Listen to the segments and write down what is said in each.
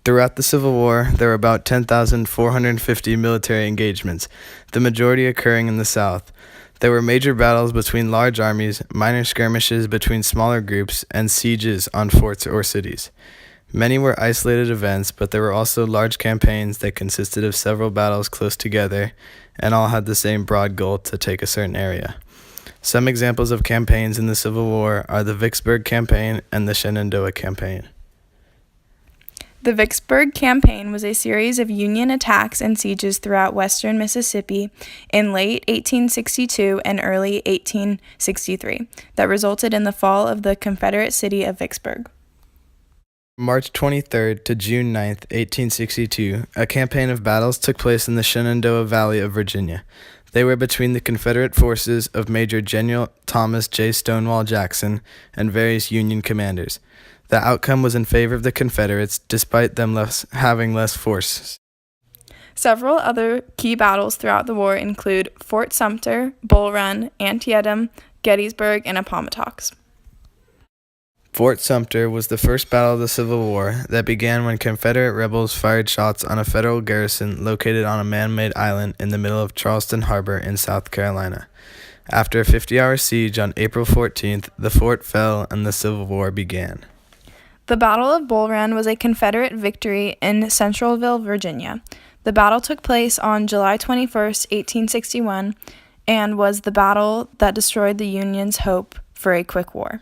Throughout the Civil War, there were about 10,450 military engagements, the majority occurring in the South. There were major battles between large armies, minor skirmishes between smaller groups, and sieges on forts or cities. Many were isolated events, but there were also large campaigns that consisted of several battles close together, and all had the same broad goal to take a certain area. Some examples of campaigns in the Civil War are the Vicksburg Campaign and the Shenandoah Campaign. The Vicksburg Campaign was a series of Union attacks and sieges throughout western Mississippi in late 1862 and early 1863 that resulted in the fall of the Confederate city of Vicksburg. March 23rd to June 9th, 1862, a campaign of battles took place in the Shenandoah Valley of Virginia. They were between the Confederate forces of Major General Thomas J. Stonewall Jackson and various Union commanders. The outcome was in favor of the Confederates, despite them having less force. Several other key battles throughout the war include Fort Sumter, Bull Run, Antietam, Gettysburg, and Appomattox. Fort Sumter was the first battle of the Civil War that began when Confederate rebels fired shots on a Federal garrison located on a man-made island in the middle of Charleston Harbor in South Carolina. After a 50-hour siege on April 14th, the fort fell and the Civil War began. The Battle of Bull Run was a Confederate victory in Centralville, Virginia. The battle took place on July 21, 1861, and was the battle that destroyed the Union's hope for a quick war.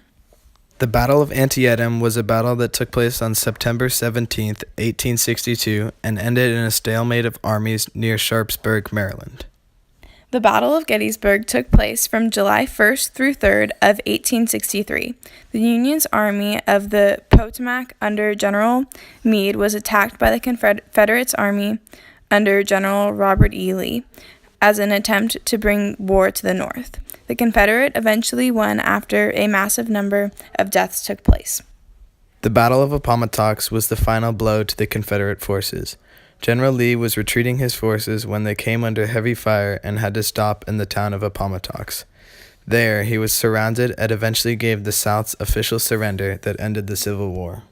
The Battle of Antietam was a battle that took place on September 17, 1862, and ended in a stalemate of armies near Sharpsburg, Maryland. The Battle of Gettysburg took place from July 1st through 3rd of 1863. The Union's army of the Potomac under General Meade was attacked by the Confederates' army under General Robert E. Lee as an attempt to bring war to the North. The Confederate eventually won after a massive number of deaths took place. The Battle of Appomattox was the final blow to the Confederate forces. General Lee was retreating his forces when they came under heavy fire and had to stop in the town of Appomattox. There, he was surrounded and eventually gave the South's official surrender that ended the Civil War.